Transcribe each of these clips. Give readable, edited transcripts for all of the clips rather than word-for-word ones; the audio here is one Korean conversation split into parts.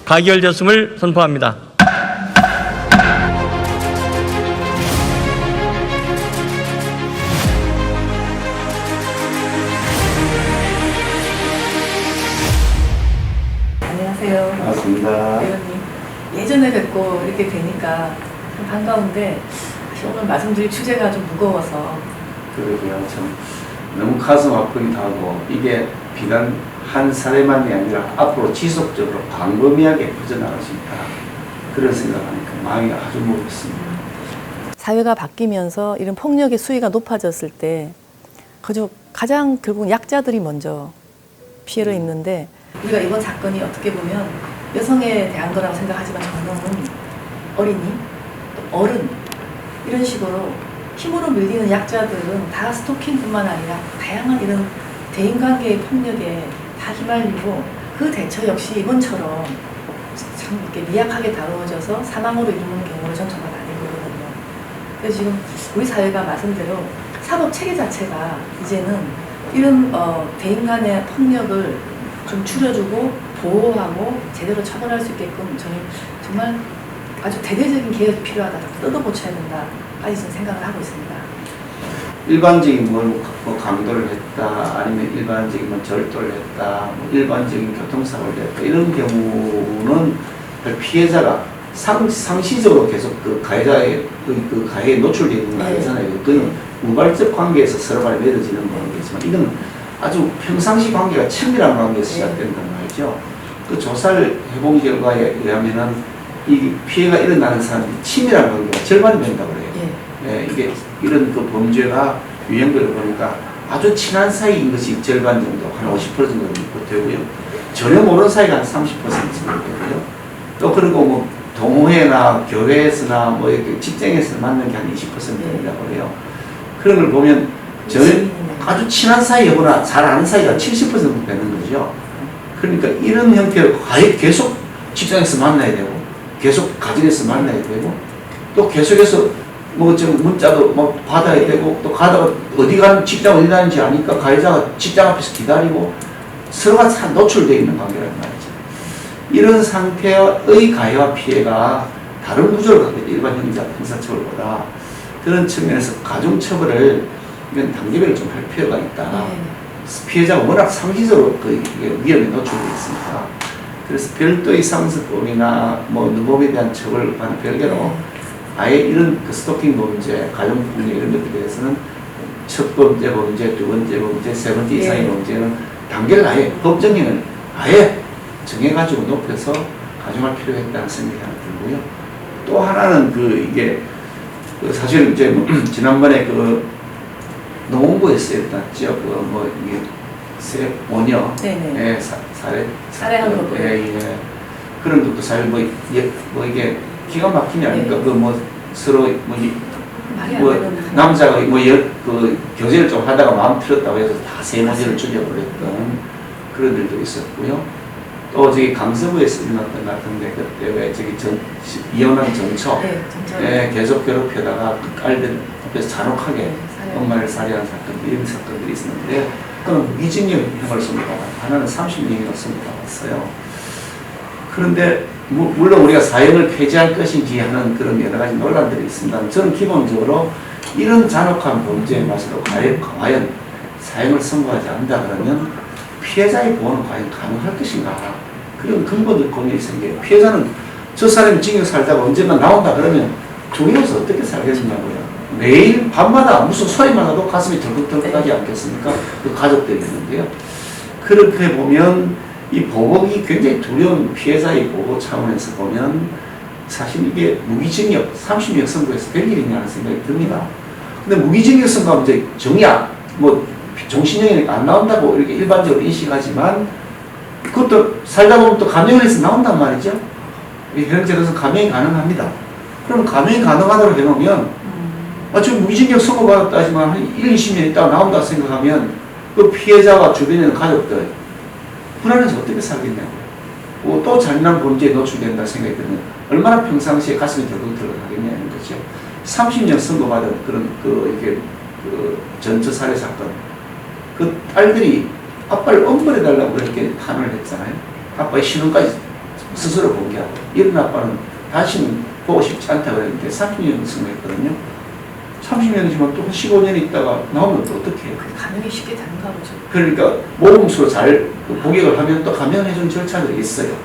가결되었음을 선포합니다. 안녕하세요. 반갑습니다. 의원님, 예전에 뵙고 이렇게 뵈니까 참 반가운데 사실 오늘 말씀드릴 주제가 좀 무거워서 그러게요. 참 너무 가슴 아프기도 하고 이게 비단 한 사례만이 아니라 앞으로 지속적으로 광범위하게 퍼져나갈 수 있다. 그런 생각하니까 마음이 아주 무겁습니다. 사회가 바뀌면서 이런 폭력의 수위가 높아졌을 때 그저 가장 결국 약자들이 먼저 피해를 입는데 우리가 이번 사건이 어떻게 보면 여성에 대한 거라고 생각하지만 저는 어린이, 또 어른 이런 식으로 힘으로 밀리는 약자들은 다 스토킹뿐만 아니라 다양한 이런 대인관계의 폭력에 다 휘말리고 그 대처 역시 이번처럼 참 이렇게 미약하게 다루어져서 사망으로 이르는 경우를 전 정말 많이 보거든요. 그래서 지금 우리 사회가 말씀대로 사법 체계 자체가 이제는 이런 대인 간의 폭력을 좀 줄여주고 보호하고 제대로 처벌할 수 있게끔 저는 정말 아주 대대적인 개혁이 필요하다, 뜯어고쳐야 된다까지 저는 생각을 하고 있습니다. 일반적인 뭐 강도를 했다, 아니면 일반적인 뭐 절도를 했다, 뭐 일반적인 교통사고를 했다, 이런 경우는 피해자가 상시적으로 계속 그 가해자의 그 가해에 노출되어 있는 거 아니잖아요. 그건 우발적 관계에서 서로 간에 맺어지는 거겠지만 이건 아주 평상시 관계가 친밀한 관계에서 시작된다는 말이죠. 그 조사를 해본 결과에 의하면은 이 피해가 일어나는 사람이 친밀한 관계가 절반이 된다고 그래요. 이게 이런 그 범죄가 유형들을 보니까 아주 친한 사이인 것이 절반 정도, 한 50% 정도 되고요. 전혀 모르는 사이가 한 30% 정도 되고요. 또 그리고 뭐 동호회나 교회에서나 뭐 이렇게 직장에서 만나는 게 한 20% 된다고 그래요. 그런 걸 보면 아주 친한 사이거나 잘 아는 사이가 70% 정도 되는 거죠. 그러니까 이런 형태로 계속 직장에서 만나야 되고, 계속 가정에서 만나야 되고, 또 계속해서 뭐 좀 문자도 뭐 받아야 되고, 또 가다가 직장 어디 다니는지 아니까 가해자가 직장 앞에서 기다리고 서로가 다 노출되어 있는 관계란 말이죠. 이런 상태의 가해와 피해가 다른 구조를 갖고 있다. 일반 형사처벌보다. 그런 측면에서 가중처벌을 이건 단계별로 좀 할 필요가 있다. 피해자가 워낙 상시적으로 그 위험에 노출되어 있으니까. 그래서 별도의 상습범이나 뭐 누범에 대한 처벌을 받는 별개로 아예 이런 그 스토킹 범죄, 가정폭력 이런 것들에 대해서는 첫 번째 범죄, 두 번째 범죄, 세 번째 이상의 범죄는 단계를 아예 법정형을 아예 정해가지고 높여서 가중할 필요가 있다는 생각이 하나 들고요. 또 하나는 그 이게 그 사실 이제 뭐 지난번에 그 노원구에서 일어났죠. 그 뭐 이게 세 모녀 살해한 거. 그런 것도 사실 뭐 이게 기가 막히냐 아닙니까? 그 뭐 서로 뭐 남자가 그 교제를 좀 하다가 마음 틀었다고 해서 다 세 모녀를 죽여버렸던 그런 일도 있었고요. 또 저기 강서구에서 일어났던 것 같은데 그때 왜 저기 이혼한 정처 계속 괴롭히다가 그 딸들 앞에서 잔혹하게 엄마를 살해한 사건, 이런 사건들이 있었는데 그건 무기징역형을 선고가 하나는 30년이나 선고가 왔어요. 그런데 물론 우리가 사형을 폐지할 것인지 하는 그런 여러 가지 논란들이 있습니다. 저는 기본적으로 이런 잔혹한 범죄에 맞서도 과연 사형을 선고하지 않는다 그러면 피해자의 보호는 과연 가능할 것인가, 그런 근본적 고민이 생겨요. 피해자는 저 사람이 징역 살다가 언젠가 나온다 그러면 죽여서 어떻게 살겠느냐고요. 매일 밤마다 무슨 소리만 나도 가슴이 덜컥덜컥하지 않겠습니까? 그 가족들이 있는데요. 그렇게 보면 이 보복이 굉장히 두려운 피해자의 보호 차원에서 보면 사실 이게 무기징역 30년 선고에서 될 일이냐는 생각이 듭니다. 근데 무기징역 선고하면 이제 정약, 뭐 정신형이니까 안 나온다고 이렇게 일반적으로 인식하지만 그것도 살다 보면 또 감형에서 나온단 말이죠. 현재로서 감형이 가능합니다. 그럼 감형이 가능하다고 해놓으면 지금 무기징역 선고받았다 하지만 한 1, 20년 있다가 나온다 생각하면 그 피해자와 주변에 있는 가족들 불안해서 어떻게 살겠냐고요. 또 잔인한 범죄에 노출된다 생각이 들면 얼마나 평상시에 가슴이 덜컥덜컥하겠냐는 거죠. 30년 선고받은 그런 이게 전처 살해 사건, 딸들이 아빠를 엄벌해달라고 그렇게 탄원을 했잖아요. 아빠의 신원까지 스스로 공개하고 이런 아빠는 다시는 보고 싶지 않다 그랬는데 30년 승리했거든요. 30년이지만 또 15년 있다가 나오면 또 어떻게 해요? 감염이 쉽게 되는가 보죠. 그러니까 모범수로 잘 복역을 하면 또 감염해준 절차들이 있어요.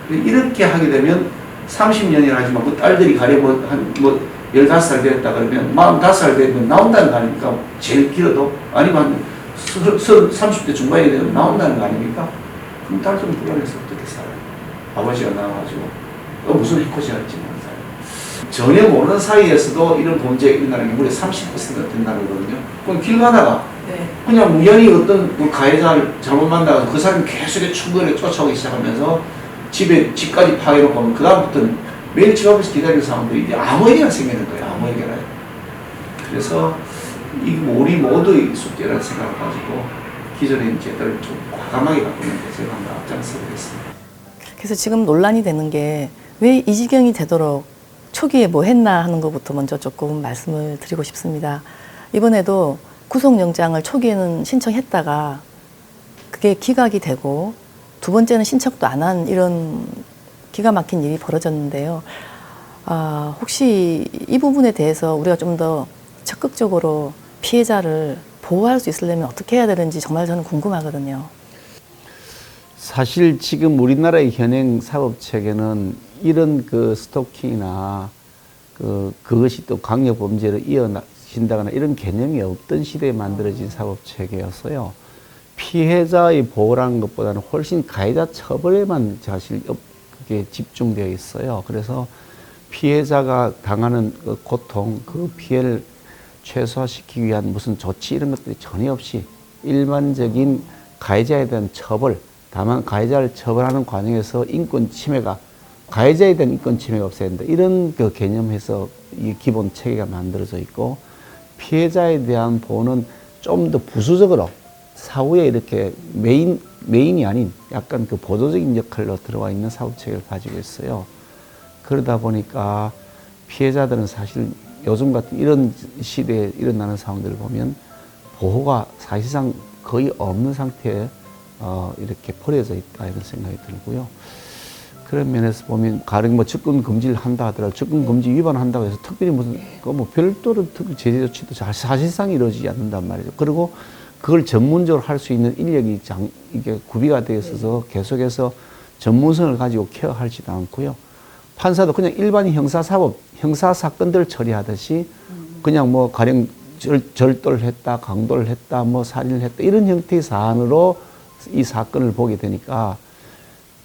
이렇게 하게 되면 30년이라 하지만 그 딸들이 가려 뭐 15살 됐다 그러면 45살 되면 나온다는 거 아닙니까? 제일 길어도 아니면 30대 중반이 되면 나온다는 거 아닙니까? 그럼 딸들은 불안해서 어떻게 살아요? 아버지가 나와가지고 무슨 해코지 할지 모르는 사람. 전혀 모르는 사이에서도 이런 범죄가 일어나는 게 무려 30%가 된다는 거거든요. 그럼 길 가다가 네. 그냥 우연히 어떤 그 가해자를 잘못 만나서 그 사람이 계속 충분히 쫓아오기 시작하면서 집까지 파괴놓고 하면 그다음부터는 매일 집 앞에서 기다리는 사람들이 이제 아무 얘기나 생기는 거예요. 아무 얘기나. 그래서 이 우리 모두의 숙제라는 생각을 가지고 기존의 제도를 좀 과감하게 바꾸는 데 제가 한번 앞장서 보겠습니다. 그래서 지금 논란이 되는 게 왜 이 지경이 되도록 초기에 뭐 했나 하는 것부터 먼저 조금 말씀을 드리고 싶습니다. 이번에도 구속영장을 초기에는 신청했다가 그게 기각이 되고 두 번째는 신청도 안 한 이런 기가 막힌 일이 벌어졌는데요. 혹시 이 부분에 대해서 우리가 좀 더 적극적으로 피해자를 보호할 수 있으려면 어떻게 해야 되는지 정말 저는 궁금하거든요. 사실 지금 우리나라의 현행 사법 체계는 이런 그 스토킹이나 그것이 또 강력 범죄로 이어진다거나 이런 개념이 없던 시대에 만들어진 사법 체계였어요. 피해자의 보호라는 것보다는 훨씬 가해자 처벌에만 사실 그게 집중되어 있어요. 그래서 피해자가 당하는 그 고통, 그 피해를 최소화시키기 위한 무슨 조치 이런 것들이 전혀 없이 일반적인 가해자에 대한 처벌, 다만 가해자를 처벌하는 과정에서 인권 침해가 가해자에 대한 인권 침해가 없어야 된다. 이런 그 개념에서 이 기본 체계가 만들어져 있고 피해자에 대한 보호는 좀 더 부수적으로 사후에 이렇게 메인이 아닌 약간 그 보조적인 역할로 들어와 있는 사법 체계를 가지고 있어요. 그러다 보니까 피해자들은 사실 요즘 같은 이런 시대에 일어나는 상황들을 보면 보호가 사실상 거의 없는 상태에 이렇게 버려져 있다 이런 생각이 들고요. 그런 면에서 보면 가령 뭐 접근 금지를 한다 하더라도 접근 금지 위반한다고 해서 특별히 무슨 뭐 별도로 특별 제재 조치도 사실상 이루어지지 않는단 말이죠. 그리고 그걸 전문적으로 할 수 있는 인력이 이게 구비가 되어 있어서 계속해서 전문성을 가지고 케어하지도 않고요. 판사도 그냥 일반인 형사 사건들을 처리하듯이 그냥 뭐 가령 절도를 했다, 강도를 했다, 뭐 살인을 했다 이런 형태의 사안으로 이 사건을 보게 되니까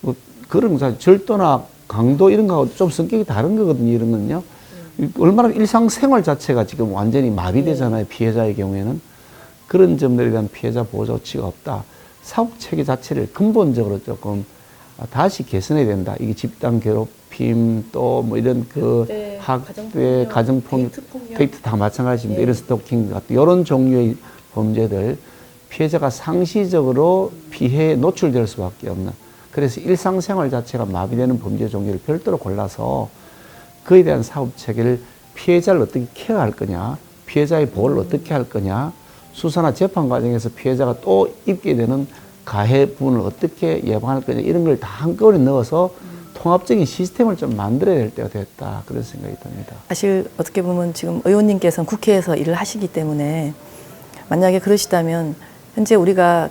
뭐 그런 거 절도나 강도 이런 거하고 좀 성격이 다른 거거든요. 이런 건요. 얼마나 일상생활 자체가 지금 완전히 마비되잖아요. 피해자의 경우에는. 그런 점들에 대한 피해자 보호 조치가 없다. 사법체계 자체를 근본적으로 조금 다시 개선해야 된다. 이게 집단 괴롭힘 또 뭐 이런 그 학대, 가정폭력, 페이트 다 마찬가지입니다. 이런 스토킹 같은 이런 종류의 범죄들 피해자가 상시적으로 피해에 노출될 수밖에 없는 그래서 일상생활 자체가 마비되는 범죄 종류를 별도로 골라서 그에 대한 사법체계를 피해자를 어떻게 케어할 거냐 피해자의 보호를 어떻게 할 거냐 수사나 재판 과정에서 피해자가 또 입게 되는 가해 부분을 어떻게 예방할 거냐 이런 걸 다 한꺼번에 넣어서 통합적인 시스템을 좀 만들어야 될 때가 됐다 그런 생각이 듭니다. 사실 어떻게 보면 지금 의원님께서는 국회에서 일을 하시기 때문에 만약에 그러시다면 현재 우리가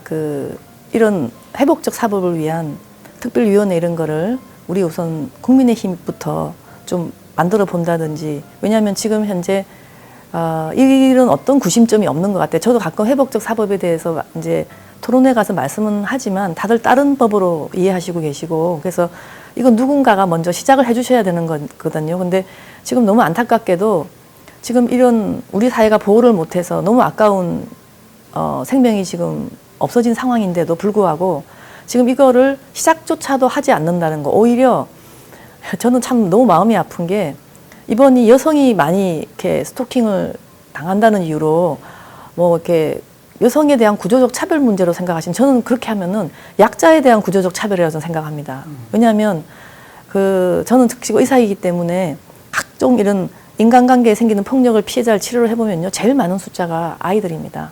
이런 회복적 사법을 위한 특별위원회 이런 거를 우리 우선 국민의힘부터 좀 만들어 본다든지 왜냐하면 지금 현재 이런 어떤 구심점이 없는 것 같아요. 저도 가끔 회복적 사법에 대해서 이제 토론회 가서 말씀은 하지만 다들 다른 법으로 이해하시고 계시고 그래서 이건 누군가가 먼저 시작을 해주셔야 되는 거거든요. 근데 지금 너무 안타깝게도 지금 이런 우리 사회가 보호를 못해서 너무 아까운 생명이 지금 없어진 상황인데도 불구하고 지금 이거를 시작조차도 하지 않는다는 거 오히려 저는 참 너무 마음이 아픈 게 이번이 여성이 많이 이렇게 스토킹을 당한다는 이유로 뭐 이렇게 여성에 대한 구조적 차별 문제로 생각하시면 저는 그렇게 하면은 약자에 대한 구조적 차별이라고 생각합니다. 왜냐하면 저는 특히 의사이기 때문에 각종 이런 인간관계에 생기는 폭력을 피해자를 치료를 해보면요 제일 많은 숫자가 아이들입니다.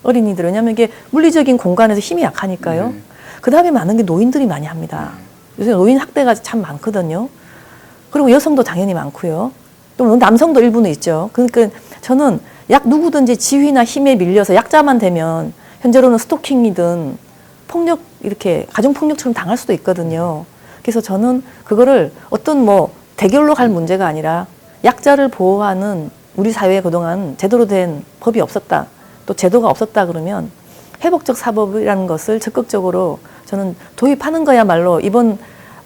어린이들 왜냐하면 이게 물리적인 공간에서 힘이 약하니까요. 그 다음에 많은 게 노인들이 많이 합니다. 요새 노인 학대가 참 많거든요. 그리고 여성도 당연히 많고요. 또 남성도 일부는 있죠. 그러니까 저는 누구든지 지위나 힘에 밀려서 약자만 되면 현재로는 스토킹이든 폭력, 이렇게 가정폭력처럼 당할 수도 있거든요. 그래서 저는 그거를 어떤 대결로 갈 문제가 아니라 약자를 보호하는 우리 사회에 그동안 제대로 된 법이 없었다, 또 제도가 없었다 그러면 회복적 사법이라는 것을 적극적으로 저는 도입하는 거야말로 이번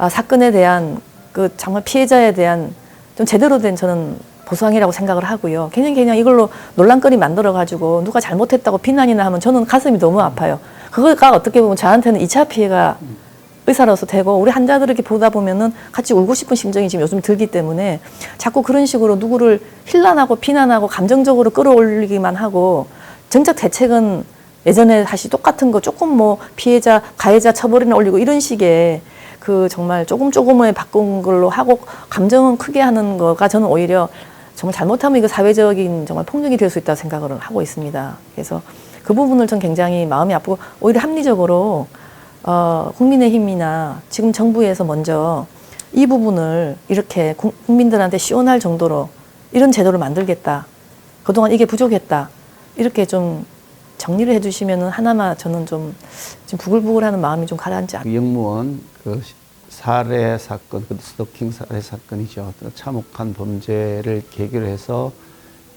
사건에 대한 정말 피해자에 대한 좀 제대로 된 저는 보상이라고 생각을 하고요. 그냥 이걸로 논란거리 만들어가지고 누가 잘못했다고 비난이나 하면 저는 가슴이 너무 아파요. 그거가 어떻게 보면 저한테는 2차 피해가 의사로서 되고 우리 환자들 이렇게 보다 보면은 같이 울고 싶은 심정이 지금 요즘 들기 때문에 자꾸 그런 식으로 누구를 힐난하고 비난하고 감정적으로 끌어올리기만 하고 정작 대책은 예전에 다시 똑같은 거 조금 피해자, 가해자 처벌이나 올리고 이런 식의 정말 조금에 바꾼 걸로 하고 감정은 크게 하는 거가 저는 오히려 정말 잘못하면 이거 사회적인 정말 폭력이 될 수 있다고 생각을 하고 있습니다. 그래서 그 부분을 전 굉장히 마음이 아프고 오히려 합리적으로 국민의힘이나 지금 정부에서 먼저 이 부분을 이렇게 국민들한테 시원할 정도로 이런 제도를 만들겠다. 그동안 이게 부족했다. 이렇게 좀 정리를 해주시면은 하나마 저는 좀 지금 부글부글하는 마음이 좀 가라앉지 않. 영무원 살해 사건, 스토킹 살해 사건이죠. 참혹한 범죄를 계기로 해서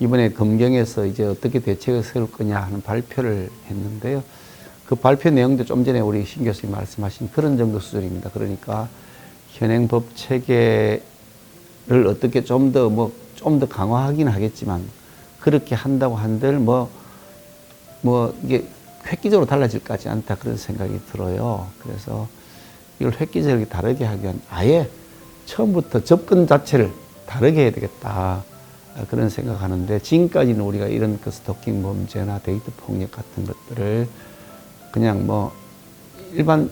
이번에 검경에서 이제 어떻게 대책을 세울 거냐 하는 발표를 했는데요. 그 발표 내용도 좀 전에 우리 신 교수님 말씀하신 그런 정도 수준입니다. 그러니까 현행 법 체계를 어떻게 좀 더 강화하긴 하겠지만 그렇게 한다고 한들 이게 획기적으로 달라질까지 않다 그런 생각이 들어요. 그래서 이걸 획기적으로 다르게 하기 위한 아예 처음부터 접근 자체를 다르게 해야 되겠다. 그런 생각하는데 지금까지는 우리가 이런 스토킹 범죄나 데이트 폭력 같은 것들을 그냥 일반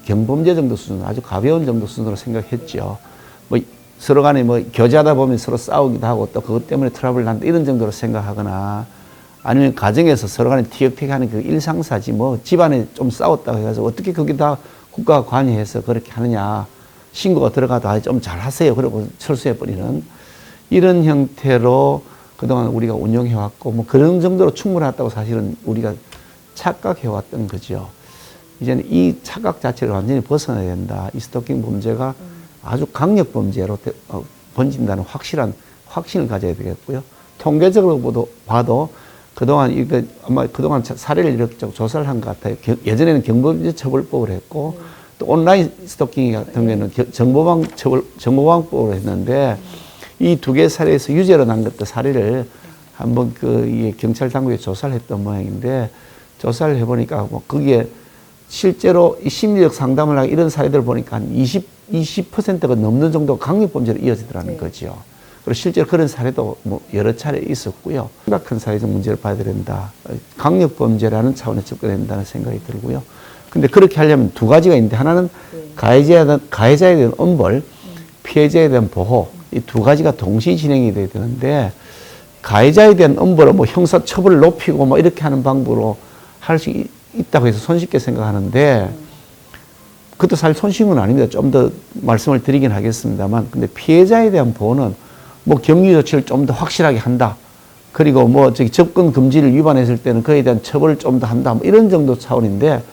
경범죄 정도 수준, 아주 가벼운 정도 수준으로 생각했죠. 서로 간에 교제하다 보면 서로 싸우기도 하고 또 그것 때문에 트러블 난다 이런 정도로 생각하거나 아니면 가정에서 서로 간에 티격태격하는 그 일상사지 집안에 좀 싸웠다고 해가지고 어떻게 그게 다 국가가 관여해서 그렇게 하느냐. 신고가 들어가도 좀 잘하세요. 그러고 철수해버리는 이런 형태로 그동안 우리가 운영해왔고 그런 정도로 충분하다고 사실은 우리가 착각해왔던 거죠. 이제는 이 착각 자체를 완전히 벗어나야 된다. 이 스토킹 범죄가 아주 강력 범죄로 번진다는 확신을 가져야 되겠고요. 통계적으로 봐도 그동안 아마 그동안 사례를 이렇게 조사를 한 것 같아요. 예전에는 경범죄 처벌법을 했고 또 온라인 스토킹 같은 경우에는 정보방법으로 했는데 이 두 개 사례에서 유죄로 난 것들 사례를 한번 경찰 당국에 조사를 했던 모양인데 조사를 해보니까 거기에 실제로 이 심리적 상담을 하고 이런 사례들을 보니까 한 20%가 넘는 정도가 강력범죄로 이어지더라는 거죠. 그리고 실제로 그런 사례도 여러 차례 있었고요. 심각한 사회적 문제를 봐야 된다. 강력범죄라는 차원에 접근해야 된다는 생각이 들고요. 근데 그렇게 하려면 두 가지가 있는데 하나는 가해자에 대한 엄벌, 피해자에 대한 보호 이 두 가지가 동시에 진행이 돼야 되는데 가해자에 대한 엄벌은 형사처벌을 높이고 이렇게 하는 방법으로 할 수 있다고 해서 손쉽게 생각하는데 그것도 사실 손쉬운 건 아닙니다. 좀 더 말씀을 드리긴 하겠습니다만 근데 피해자에 대한 보호는 격리 조치를 좀 더 확실하게 한다. 그리고 접근 금지를 위반했을 때는 그에 대한 처벌을 좀 더 한다. 이런 정도 차원인데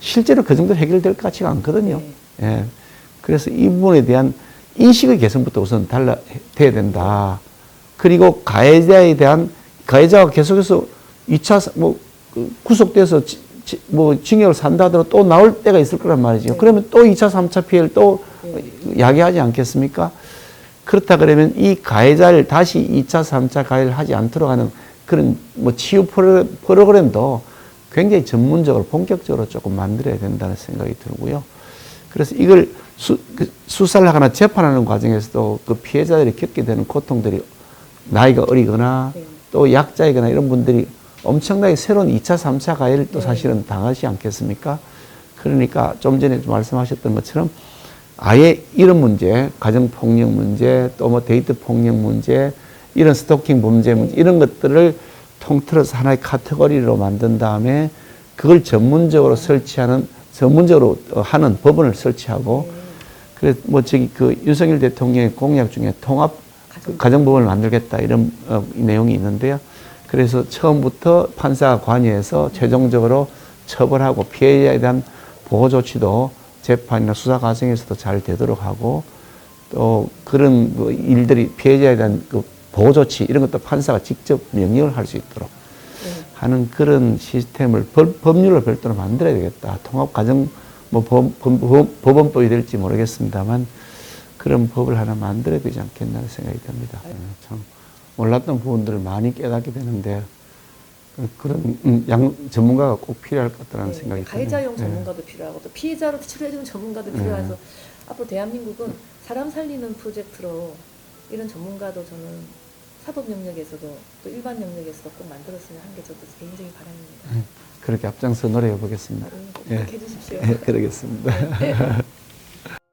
실제로 그 정도 해결될 것 같지가 않거든요. 예. 그래서 이 부분에 대한 인식의 개선부터 우선 돼야 된다. 그리고 가해자가 계속해서 2차 구속돼서 징역을 산다 하더라도 또 나올 때가 있을 거란 말이죠. 그러면 또 2차, 3차 피해를 또 야기하지 않겠습니까? 그렇다 그러면 이 가해자를 다시 2차, 3차 가해를 하지 않도록 하는 그런 치유 프로그램도 굉장히 전문적으로 본격적으로 조금 만들어야 된다는 생각이 들고요. 그래서 이걸 수사를 하거나 재판하는 과정에서도 그 피해자들이 겪게 되는 고통들이 나이가 어리거나 또 약자이거나 이런 분들이 엄청나게 새로운 2차, 3차 가해를 또 사실은 당하지 않겠습니까? 그러니까 좀 전에 말씀하셨던 것처럼 아예 이런 문제, 가정폭력 문제, 또 데이트 폭력 문제, 이런 스토킹 범죄 문제, 이런 것들을 통틀어서 하나의 카테고리로 만든 다음에 그걸 전문적으로 하는 법원을 설치하고 그래 뭐 저기 그 윤석열 대통령의 공약 중에 통합 가정법원을 만들겠다 이런 내용이 있는데요. 그래서 처음부터 판사가 관여해서 최종적으로 처벌하고 피해자에 대한 보호 조치도 재판이나 수사 과정에서도 잘 되도록 하고 또 그런 그 일들이 피해자에 대한 그 보호 조치 이런 것도 판사가 직접 명령을 할 수 있도록 하는 그런 시스템을 법률을 별도로 만들어야 되겠다. 통합 가정 뭐 법원법이 될지 모르겠습니다만 그런 법을 하나 만들어야 되지 않겠나 생각이 듭니다. 참 몰랐던 부분들을 많이 깨닫게 되는데 그런 전문가가 꼭 필요할 것 같다는 생각이 듭니다. 가해자용 전문가도 필요하고 또 피해자로 치료해주는 전문가도 필요해서 앞으로 대한민국은 사람 살리는 프로젝트로 이런 전문가도 저는 사법 영역에서도 또 일반 영역에서도 꼭 만들었으면 하는 게 저도 개인적인 바람입니다. 그렇게 앞장서 노력해 보겠습니다. 꼭 해주십시오. 그러겠습니다.